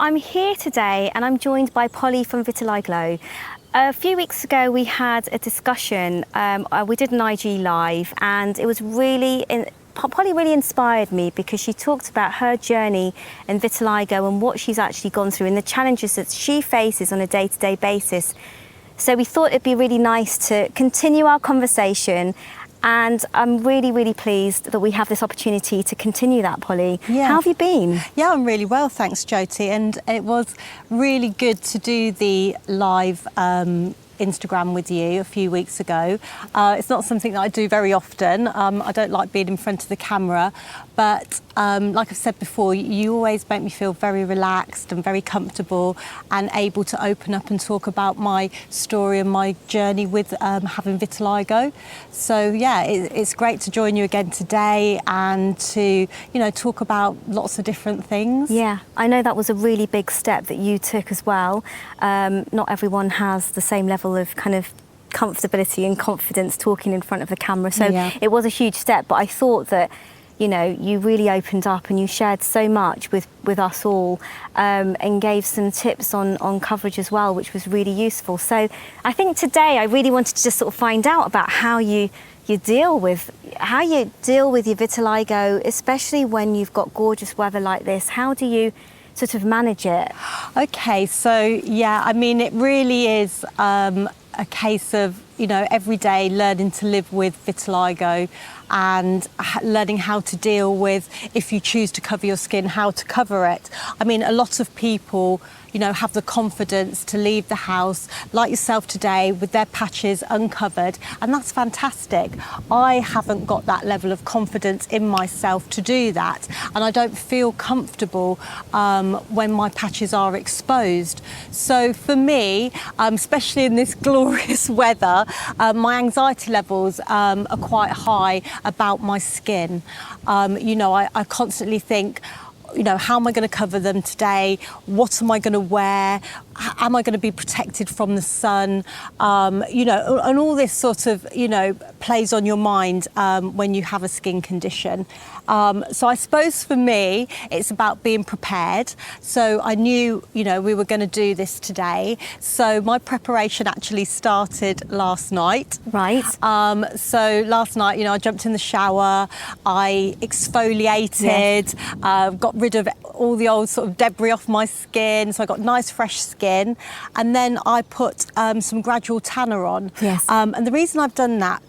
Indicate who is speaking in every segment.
Speaker 1: I'm here today and I'm joined by Polly from Vitiliglow. A few weeks ago we had a discussion, we did an IG live, and it was Polly really inspired me because she talked about her journey in vitiligo and what she's actually gone through and the challenges that she faces on a day-to-day basis. So we thought it'd be really nice to continue our conversation, and I'm really pleased that we have this opportunity to continue that, Polly.
Speaker 2: Yeah.
Speaker 1: How have you been?
Speaker 2: Yeah, I'm really well, thanks, Jyoti. And it was really good to do the live Instagram with you a few weeks ago. It's not something that I do very often. I don't like being in front of the camera, but like I've said before, you always make me feel very relaxed and very comfortable and able to open up and talk about my story and my journey with having vitiligo. So yeah, it's great to join you again today and to, talk about lots of different things.
Speaker 1: Yeah, I know that was a really big step that you took as well. Not everyone has the same level of kind of comfortability and confidence talking in front of the camera, so yeah. It was a huge step, but I thought that you really opened up and you shared so much with us all, and gave some tips on coverage as well, which was really useful. So I think today I really wanted to just sort of find out about how you deal with your vitiligo, especially when you've got gorgeous weather like this. How do you sort of manage it?
Speaker 2: Okay, so yeah, I mean, it really is a case of every day learning to live with vitiligo and learning how to deal with, if you choose to cover your skin, how to cover it. I mean, a lot of people have the confidence to leave the house, like yourself today, with their patches uncovered, and that's fantastic. I haven't got that level of confidence in myself to do that, and I don't feel comfortable when my patches are exposed. So for me, especially in this glorious weather, my anxiety levels are quite high about my skin. I constantly think, how am I going to cover them today? What am I going to wear? Am I going to be protected from the sun? And all this sort of, plays on your mind when you have a skin condition. So I suppose for me, it's about being prepared. So I knew, we were going to do this today. So my preparation actually started last night.
Speaker 1: Right.
Speaker 2: So last night, I jumped in the shower, I exfoliated, yes. Got rid of all the old sort of debris off my skin, so I got nice fresh skin, and then I put some gradual tanner on.
Speaker 1: Yes.
Speaker 2: And the reason I've done that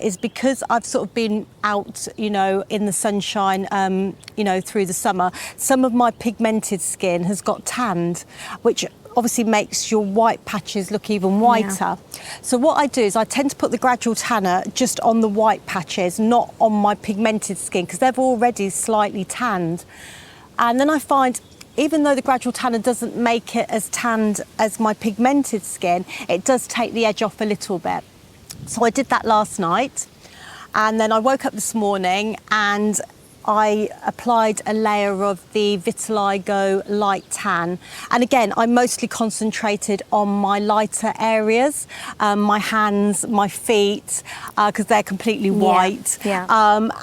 Speaker 2: is because I've sort of been out, in the sunshine, through the summer. Some of my pigmented skin has got tanned, which obviously makes your white patches look even whiter. Yeah. So what I do is I tend to put the gradual tanner just on the white patches, not on my pigmented skin, because they've already slightly tanned. And then I find, even though the gradual tanner doesn't make it as tanned as my pigmented skin, it does take the edge off a little bit. So I did that last night, and then I woke up this morning and I applied a layer of the Vitiligo light tan. And again, I mostly concentrated on my lighter areas, my hands, my feet, because they're completely white.
Speaker 1: Yeah.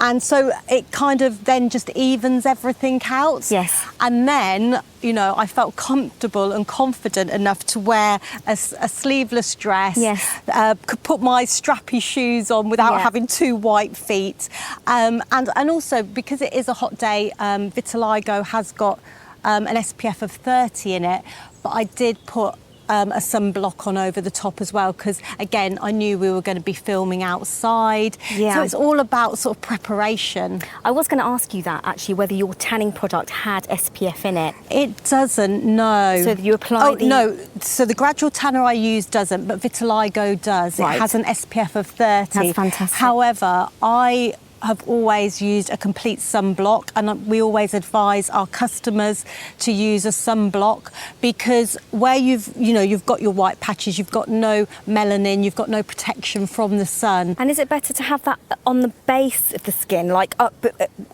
Speaker 2: And so it kind of then just evens everything out.
Speaker 1: Yes.
Speaker 2: And then, I felt comfortable and confident enough to wear a sleeveless dress. Yes. Could put my strappy shoes on without having two white feet. And also, because it is a hot day, vitiligo has got an SPF of 30 in it, but I did put a sunblock on over the top as well, because again, I knew we were going to be filming outside. Yeah. So it's all about sort of preparation.
Speaker 1: I was going to ask you that actually, whether your tanning product had SPF in it.
Speaker 2: It doesn't, no.
Speaker 1: So you apply
Speaker 2: no, so the gradual tanner I use doesn't, but Vitiligo does. Right. It has an SPF of 30.
Speaker 1: That's fantastic.
Speaker 2: However, I have always used a complete sunblock, and we always advise our customers to use a sunblock, because where you've got your white patches, you've got no melanin, you've got no protection from the sun.
Speaker 1: And is it better to have that on the base of the skin, like up,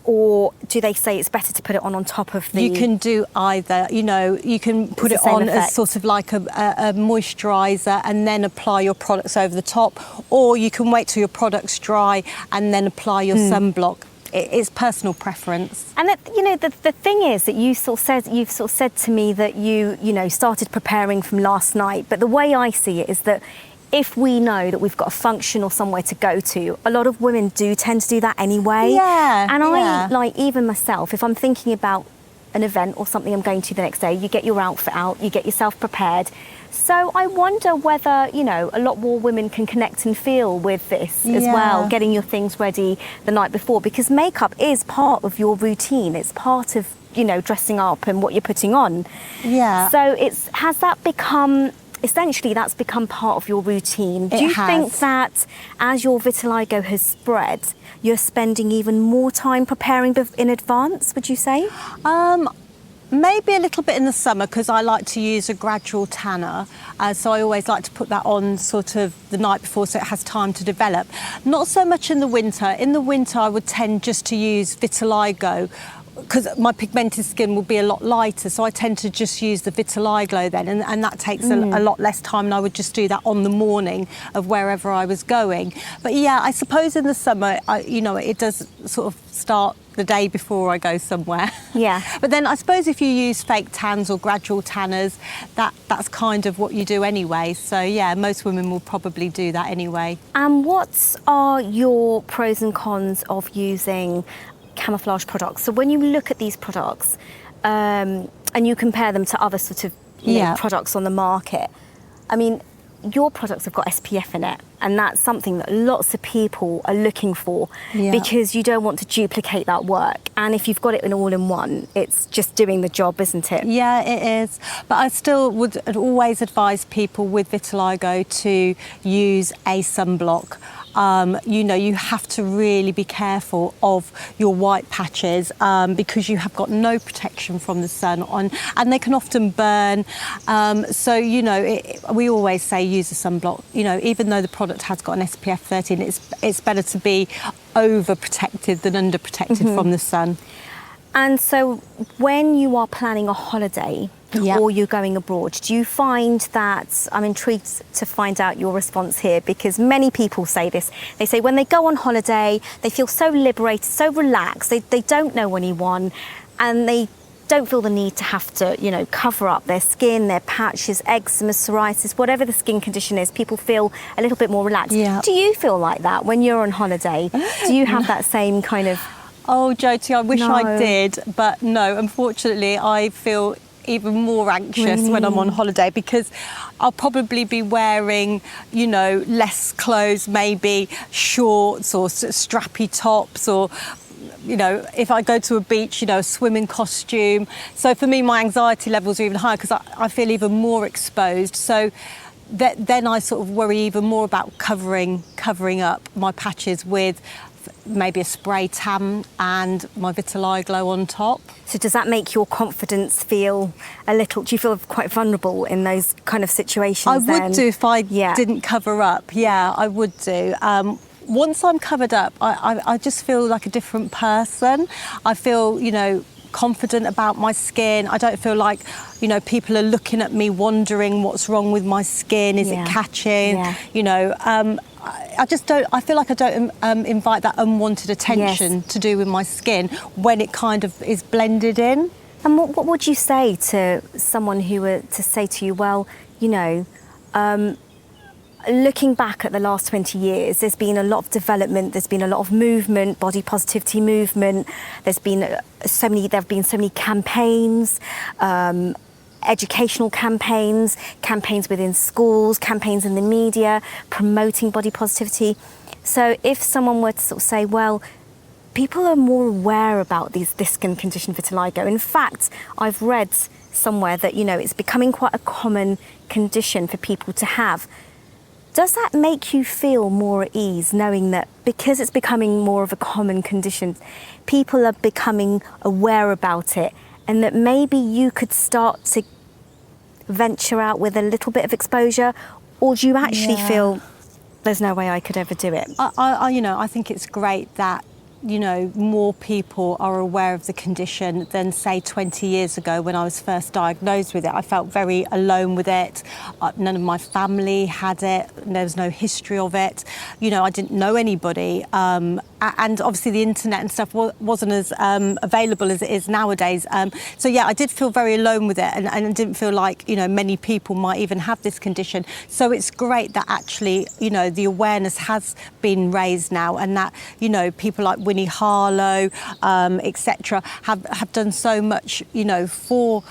Speaker 1: or do they say it's better to put it on top of the...
Speaker 2: You can do either, you can put it on as sort of like a moisturiser and then apply your products over the top, or you can wait till your products dry and then apply your sunblock. it's personal preference.
Speaker 1: And that, you know, the thing is that you've sort of said to me that you started preparing from last night. But the way I see it is that if we know that we've got a function or somewhere to go to, a lot of women do tend to do that anyway.
Speaker 2: Yeah.
Speaker 1: And
Speaker 2: yeah.
Speaker 1: I, like, even myself, if I'm thinking about an event or something I'm going to the next day, you get your outfit out, you get yourself prepared. So I wonder whether, you know, a lot more women can connect and feel with this as well, getting your things ready the night before, because makeup is part of your routine. It's part of, you know, dressing up and what you're putting on.
Speaker 2: Yeah.
Speaker 1: So has that become, essentially that's become part of your routine. Do you think that as your vitiligo has spread, you're spending even more time preparing in advance, would you say?
Speaker 2: Maybe a little bit in the summer, because I like to use a gradual tanner. So I always like to put that on sort of the night before so it has time to develop. Not so much in the winter. In the winter, I would tend just to use Vitiligo, because my pigmented skin will be a lot lighter, so I tend to just use the Vitiliglow then, and that takes a lot less time, and I would just do that on the morning of wherever I was going. But yeah, I suppose in the summer, you know, it does sort of start the day before I go somewhere.
Speaker 1: Yeah.
Speaker 2: But then I suppose if you use fake tans or gradual tanners, that's kind of what you do anyway. So yeah, most women will probably do that anyway.
Speaker 1: And what are your pros and cons of using camouflage products? So when you look at these products and you compare them to other sort of products on the market, I mean, your products have got SPF in it, and that's something that lots of people are looking for because you don't want to duplicate that work. And if you've got it in all in one, it's just doing the job, isn't it?
Speaker 2: Yeah, it is. But I still would always advise people with vitiligo to use a sunblock. You know, you have to really be careful of your white patches because you have got no protection from the sun on, and they can often burn. So, you know, we always say use a sunblock. You know, even though the product has got an SPF 13, it's better to be overprotected than underprotected from the sun.
Speaker 1: And so when you are planning a holiday or you're going abroad, do you find that, I'm intrigued to find out your response here, because many people say this. They say when they go on holiday, they feel so liberated, so relaxed, they don't know anyone, and they don't feel the need to have to, you know, cover up their skin, their patches, eczema, psoriasis, whatever the skin condition is, people feel a little bit more relaxed.
Speaker 2: Yeah.
Speaker 1: Do you feel like that when you're on holiday? Do you have that same kind of...
Speaker 2: Oh, Jyoti, I wish I did, but no, unfortunately, I feel even more anxious when I'm on holiday, because I'll probably be wearing, you know, less clothes, maybe shorts or strappy tops, or, you know, if I go to a beach, you know, a swimming costume. So for me, my anxiety levels are even higher because I feel even more exposed. So then I sort of worry even more about covering up my patches with maybe a spray tan and my Vitiliglow on top.
Speaker 1: So does that make your confidence feel a little, do you feel quite vulnerable in those kind of situations?
Speaker 2: I would do if I didn't cover up. Yeah, I would do. Once I'm covered up, I just feel like a different person. I feel, you know, confident about my skin. I don't feel like, you know, people are looking at me wondering what's wrong with my skin. Is it catching? You know, I just don't, I feel like I don't invite that unwanted attention to do with my skin when it kind of is blended in.
Speaker 1: And what would you say to someone who were to say to you, well, you know, looking back at the last 20 years, there's been a lot of development, there's been a lot of movement, body positivity movement, there have been so many campaigns, educational campaigns within schools, campaigns in the media, promoting body positivity. So if someone were to sort of say, well, people are more aware about this skin condition, vitiligo. In fact, I've read somewhere that, you know, it's becoming quite a common condition for people to have. Does that make you feel more at ease, knowing that because it's becoming more of a common condition, people are becoming aware about it, and that maybe you could start to venture out with a little bit of exposure? Or do you actually feel there's no way I could ever do it?
Speaker 2: You know, I think it's great that, you know, more people are aware of the condition than, say, 20 years ago when I was first diagnosed with it. I felt very alone with it. None of my family had it. There was no history of it. You know, I didn't know anybody and obviously the internet and stuff wasn't as available as it is nowadays. So yeah, I did feel very alone with it, and didn't feel like, you know, many people might even have this condition. So it's great that actually, you know, the awareness has been raised now, and that, you know, people like Winnie Harlow, etc., have done so much, you know, for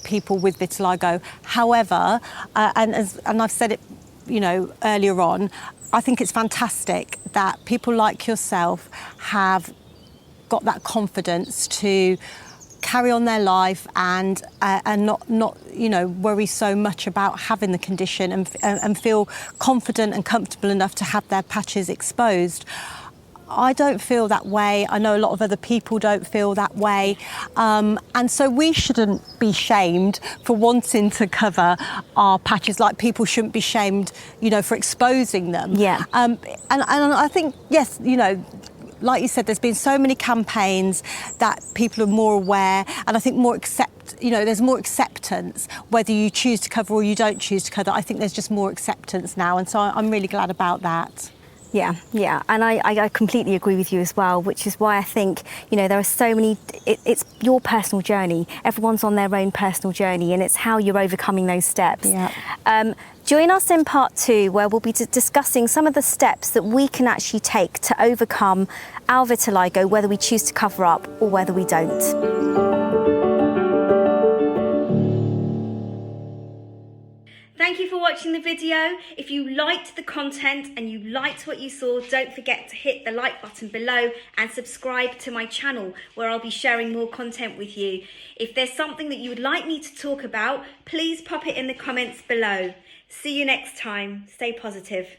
Speaker 2: people with vitiligo. However, and I've said it, you know, earlier on, I think it's fantastic that people like yourself have got that confidence to carry on their life and not you know, worry so much about having the condition, and feel confident and comfortable enough to have their patches exposed. I don't feel that way. I know a lot of other people don't feel that way. And so we shouldn't be shamed for wanting to cover our patches, like people shouldn't be shamed, you know, for exposing them.
Speaker 1: Yeah.
Speaker 2: And I think, yes, you know, like you said, there's been so many campaigns that people are more aware, and I think you know, there's more acceptance whether you choose to cover or you don't choose to cover. I think there's just more acceptance now, and so I'm really glad about that.
Speaker 1: Yeah, and I completely agree with you as well, which is why I think, you know, there are so many, it's your personal journey. Everyone's on their own personal journey, and it's how you're overcoming those steps.
Speaker 2: Yeah.
Speaker 1: Join us in part 2, where we'll be discussing some of the steps that we can actually take to overcome our vitiligo, whether we choose to cover up or whether we don't. Thank you for watching the video. If you liked the content and you liked what you saw, don't forget to hit the like button below and subscribe to my channel, where I'll be sharing more content with you. If there's something that you would like me to talk about, please pop it in the comments below. See you next time. Stay positive.